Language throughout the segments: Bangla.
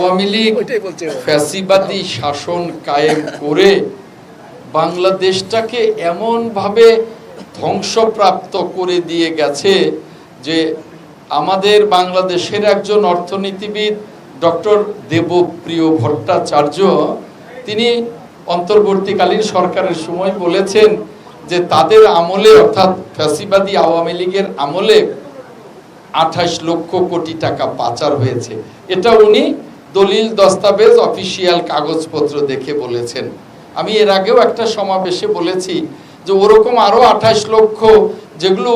আওয়ামী লীগ ফ্যাসিবাদী শাসন কায়েম করে বাংলাদেশটাকে এমনভাবে ধ্বংসপ্রাপ্ত করে দিয়ে গেছে যে আমাদের বাংলাদেশের একজন অর্থনীতিবিদ ডক্টর দেবপ্রিয় ভট্টাচার্য তিনি অন্তর্বর্তীকালীন সরকারের সময় বলেছেন যে তাদের আমলে অর্থাৎ ফ্যাসিবাদী আওয়ামী লীগের আমলে 28 লক্ষ কোটি টাকা পাচার হয়েছে। এটা উনি দলিল দস্তাবেজ অফিসিয়াল কাগজপত্র দেখে বলেছেন। আমি এর আগেও একটা সমাবেশে বলেছি যে ওরকম আরো 28 লক্ষ যেগুলো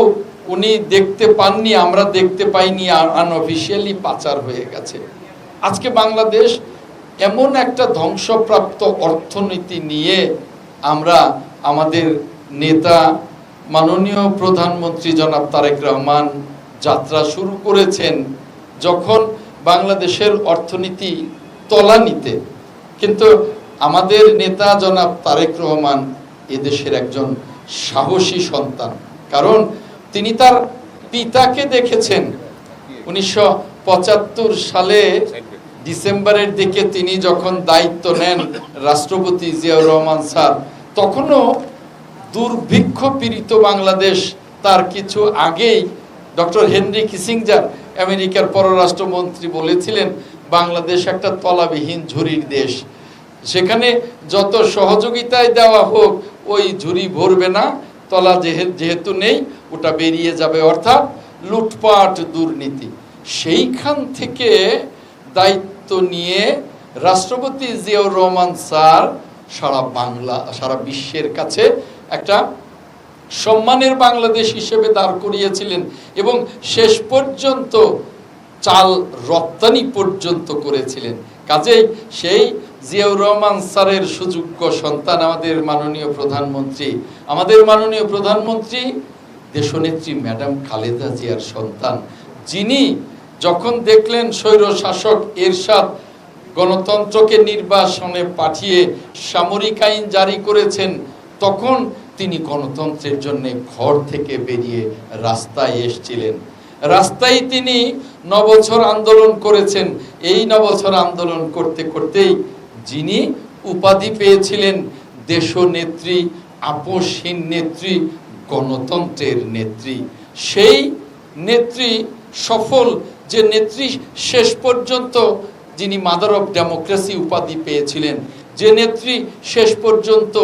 উনি দেখতে পাননি, আমরা দেখতে পাইনি, আনঅফিসিয়ালি পাচার হয়ে গেছে। আজকে বাংলাদেশ এমন একটা ধ্বংসপ্রাপ্ত অর্থনীতি নিয়ে আমরা আমাদের নেতা মাননীয় প্রধানমন্ত্রী জনাব তারেক রহমান যাত্রা শুরু করেছেন, যখন বাংলাদেশের অর্থনীতি তলানিতে, কিন্তু আমাদের নেতা জনাব তারেক রহমান এদেশের একজন সাহসী সন্তান। কারণ তিনি তার পিতাকে দেখেছেন 1975 সালে ডিসেম্বরের দিকে তিনি যখন দায়িত্ব নেন রাষ্ট্রপতি জিয়াউর রহমান স্যার, তখনও দুর্ভিক্ষ পীড়িত বাংলাদেশ। তার কিছু আগেই ডক্টর হেনরি কিসিঞ্জার আমেরিকার পররাষ্ট্রমন্ত্রী বলেছিলেন বাংলাদেশ একটা তলাবিহীন ঝুড়ির দেশ, সেখানে যত সহযোগিতায় দেওয়া হোক ওই ঝুড়ি ভরবে না, তলা যেহেতু নেই ওটা বেরিয়ে যাবে, অর্থাৎ লুটপাট দুর্নীতি। সেইখান থেকে দায়িত্ব নিয়ে রাষ্ট্রপতি জিয়াউর রহমান স্যার সারা বিশ্বের কাছে একটা সম্মানের বাংলাদেশ হিসেবে দাঁড় করিয়েছিলেন এবং শেষ পর্যন্ত চাল রপ্তানি পর্যন্ত করেছিলেন। কাজেই সেই জিয়াউর রহমান স্যারের সুযোগ্য সন্তান আমাদের মাননীয় প্রধানমন্ত্রী দেশনেত্রী ম্যাডাম খালেদা জিয়ার সন্তান, যিনি যখন দেখলেন স্বৈর শাসক এরশাদ গণতন্ত্রকে নির্বাসনে পাঠিয়ে সামরিক আইন জারি করেছেন, তখন তিনি গণতন্ত্রের জন্য ঘর থেকে বেরিয়ে রাস্তায় এসেছিলেন। রাস্তায় তিনি 9 বছর আন্দোলন করেছেন। এই 9 বছর আন্দোলন করতে করতেই যিনি উপাধি পেয়েছিলেন দেশনেত্রী, আপোষহীন নেত্রী, গণতন্ত্রের নেত্রী, সেই নেত্রী সফল যে নেত্রী শেষ পর্যন্ত যিনি মাদার অফ ডেমোক্রেসি উপাধি পেয়েছিলেন, যে নেত্রী শেষ পর্যন্ত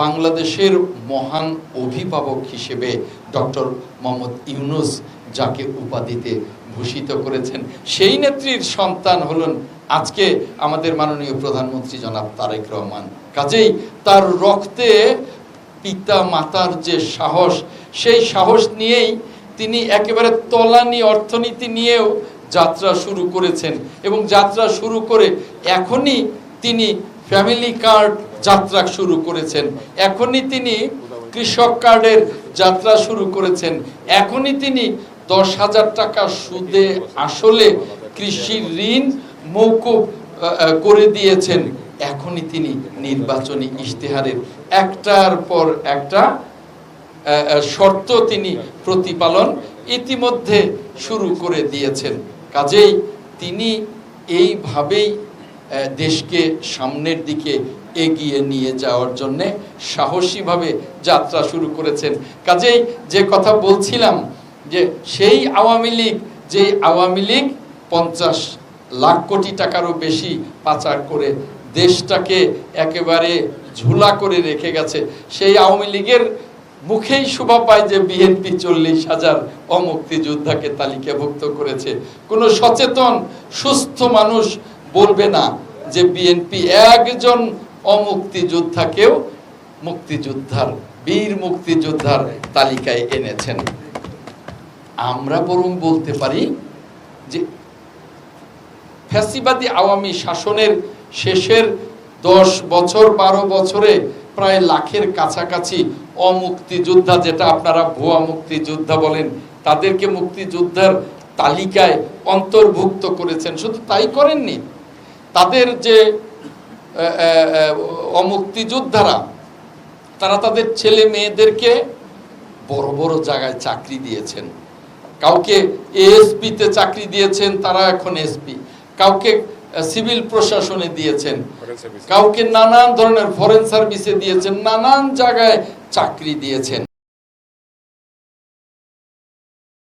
বাংলাদেশের মহান অভিভাবক হিসেবে ডক্টর মোহাম্মদ ইউনূস যাকে উপাধিতে ভূষিত করেছেন, সেই নেত্রীর সন্তান হলেন আজকে আমাদের মাননীয় প্রধানমন্ত্রী জনাব তারেক রহমান। কাজেই তার রক্তে পিতা মাতার যে সাহস, সেই সাহস নিয়েই তিনি একেবারে তলানি অর্থনীতি নিয়েও যাত্রা শুরু করেছেন এবং যাত্রা শুরু করে এখনই তিনি ফ্যামিলি কার্ড যাত্রা শুরু করেছেন, এখনই তিনি কৃষক কার্ডের যাত্রা শুরু করেছেন, এখনই তিনি 10,000 টাকা সুদে আসলে কৃষি ঋণ মওকুফ করে দিয়েছেন, এখনই তিনি নির্বাচনী ইশতেহারের একটার পর একটা শর্ত তিনি প্রতিপালন ইতিমধ্যে শুরু করে দিয়েছেন। কাজেই তিনি এইভাবেই দেশকে সামনের দিকে এগিয়ে নিয়ে যাওয়ার জন্য সাহসীভাবে যাত্রা শুরু করেছেন। কাজেই যে কথা বলছিলাম যে সেই আওয়ামী লীগ 50 লাখ কোটি টাকারও বেশি পাচার করে দেশটাকে একেবারে ঝুলা করে রেখে গেছে, সেই আওয়ামী লীগের মুখেই শোভা পায় যে বিএনপি 40,000 অমুক্তিযোদ্ধাকে তালিকাভুক্ত করেছে। কোনো সচেতন সুস্থ মানুষ বলবে না যে বিএনপি একজন অমুক্তিযোদ্ধাকেও বীর মুক্তিযোদ্ধার তালিকায় এনেছেন। আমরা বরং বলতে পারি যে ফ্যাসিবাদী আওয়ামী শাসনের শেষের 10 বছর 12 বছরে প্রায় লাখের কাছাকাছি অমুক্তিযোদ্ধা, যেটা আপনারা ভুয়া মুক্তিযোদ্ধা বলেন, তাদেরকে মুক্তিযোদ্ধার তালিকায় অন্তর্ভুক্ত করেছেন। শুধু তাই করেননি, তাদের যে অমুক্তিযোদ্ধারা তারা তাদের ছেলে মেয়েদেরকে বড় বড় জায়গায় চাকরি দিয়েছেন। কাউকে এএসপিতে চাকরি দিয়েছেন, তারা এখন এসপি, কাউকে সিভিল প্রশাসনে দিয়েছেন, কাউকে নানান ধরনের ফরেন সার্ভিসে দিয়েছেন, নানান জায়গায় চাকরি দিয়েছেন।